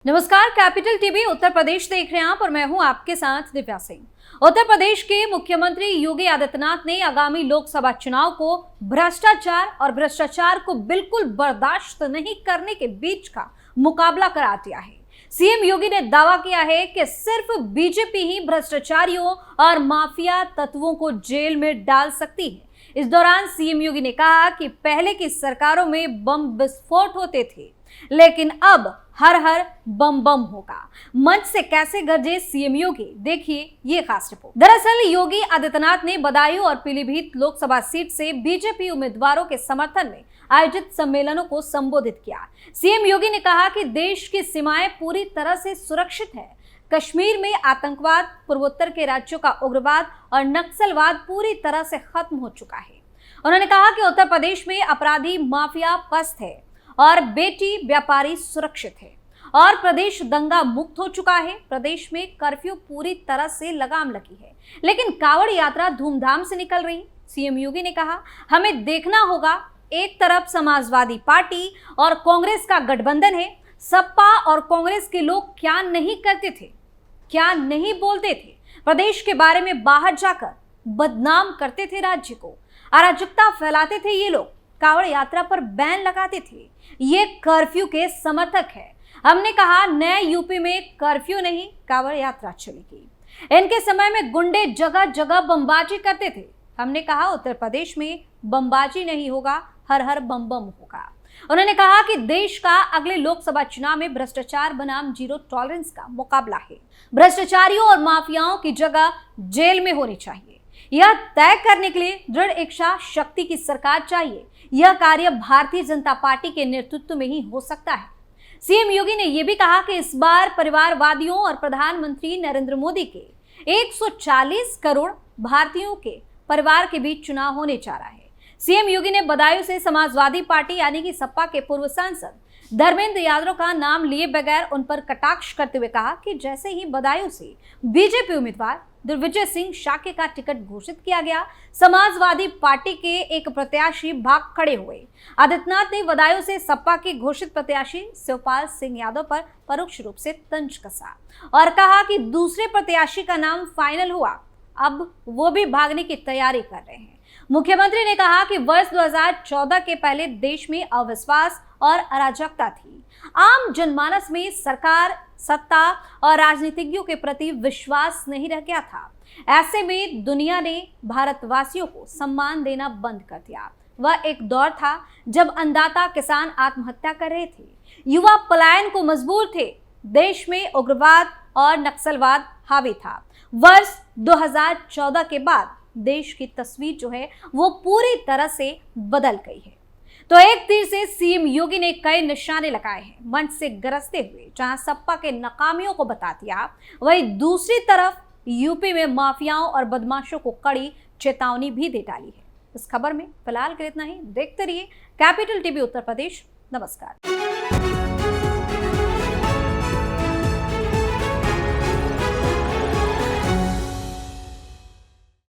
नमस्कार, capital TV Uttar Pradesh देख रहे हैं आप और मैं हूं आपके साथ दिव्या सिंह। उत्तर प्रदेश के मुख्यमंत्री योगी आदित्यनाथ ने आगामी लोकसभा चुनाव को भ्रष्टाचार को बिल्कुल बर्दाश्त नहीं करने के बीच का मुकाबला करार दिया है। सीएम योगी ने दावा किया है कि सिर्फ बीजेपी ही भ्रष्टाचारियों और माफिया तत्वों को जेल में डाल सकती है। इस दौरान सीएम योगी ने कहा कि पहले की सरकारों में बम विस्फोट होते थे, लेकिन अब हर हर बम बम होगा। मंच से कैसे गरजे सीएम योगी, देखिए ये खास रिपोर्ट। दरअसल योगी आदित्यनाथ ने बदायूं और पीलीभीत लोकसभा सीट से बीजेपी उम्मीदवारों के समर्थन में आयोजित सम्मेलनों को संबोधित किया। सीएम योगी ने कहा कि देश की सीमाएं पूरी तरह से सुरक्षित है। कश्मीर में आतंकवाद, पूर्वोत्तर के राज्यों का उग्रवाद और नक्सलवाद पूरी तरह से खत्म हो चुका है। उन्होंने कहा कि उत्तर प्रदेश में अपराधी माफिया पस्त है और बेटी व्यापारी सुरक्षित है और प्रदेश दंगा मुक्त हो चुका है। प्रदेश में कर्फ्यू पूरी तरह से लगाम लगी है, लेकिन कांवड़ यात्रा धूमधाम से निकल रही। सीएम योगी ने कहा, हमें देखना होगा, एक तरफ समाजवादी पार्टी और कांग्रेस का गठबंधन है। सपा और कांग्रेस के लोग क्या नहीं करते थे, क्या नहीं बोलते थे, प्रदेश के बारे में बाहर जाकर बदनाम करते थे, राज्य को अराजकता फैलाते थे। ये लोग कांवड़ यात्रा पर बैन लगाते थे। ये कर्फ्यू के समर्थक है। हमने कहा नए यूपी में कर्फ्यू नहीं, कांवड़ यात्रा चलेगी। इनके समय में गुंडे जगह जगह बमबाजी करते थे। हमने कहा उत्तर प्रदेश में बमबाजी नहीं होगा, हर हर बम बम होगा। उन्होंने कहा कि देश का अगले लोकसभा चुनाव में भ्रष्टाचार बनाम जीरो टॉलरेंस का मुकाबला है। भ्रष्टाचारियों और माफियाओं की जगह जेल में होनी चाहिए। यह तय करने के लिए दृढ़ इच्छा शक्ति की सरकार चाहिए। यह कार्य भारतीय जनता पार्टी के नेतृत्व में ही हो सकता है। सीएम योगी ने यह भी कहा कि इस बार परिवारवादियों और प्रधानमंत्री नरेंद्र मोदी के 140 करोड़ भारतीयों के परिवार के बीच चुनाव होने जा रहा है। सीएम योगी ने बदायूं से समाजवादी पार्टी यानी कि सपा के पूर्व सांसद धर्मेंद्र यादव का नाम लिए बगैर उन पर कटाक्ष करते हुए कहा कि जैसे ही बदायूं से बीजेपी उम्मीदवार दिग्विजय सिंह शाक्य का टिकट घोषित किया गया, समाजवादी पार्टी के एक प्रत्याशी भाग खड़े हुए। आदित्यनाथ ने बदायूं से सपा के घोषित प्रत्याशी शिवपाल सिंह यादव पर परोक्ष रूप से तंज कसा और कहा कि दूसरे प्रत्याशी का नाम फाइनल हुआ, अब वो भी भागने की तैयारी कर रहे हैं। मुख्यमंत्री ने कहा कि वर्ष 2014 के पहले देश में अविश्वास और अराजकता थी। आम जनमानस में सरकार, सत्ता और राजनीतिज्ञों के प्रति विश्वास नहीं रह गया था। ऐसे में दुनिया ने भारतवासियों को सम्मान देना बंद कर दिया। वह एक दौर था जब अन्नदाता किसान आत्महत्या कर रहे थे, युवा पलायन को मजबूर थे, देश में उग्रवाद और नक्सलवाद हावी था। वर्ष 2014 के बाद देश की तस्वीर जो है वो पूरी तरह से बदल गई है। तो एक तीर से सीएम योगी ने कई निशाने लगाए हैं। मंच से गरजते हुए जहां सपा के नाकामियों को बता दिया, वहीं दूसरी तरफ यूपी में माफियाओं और बदमाशों को कड़ी चेतावनी भी दे डाली है। इस खबर में फिलहाल के इतना ही। देखते रहिए कैपिटल टीवी उत्तर प्रदेश। नमस्कार।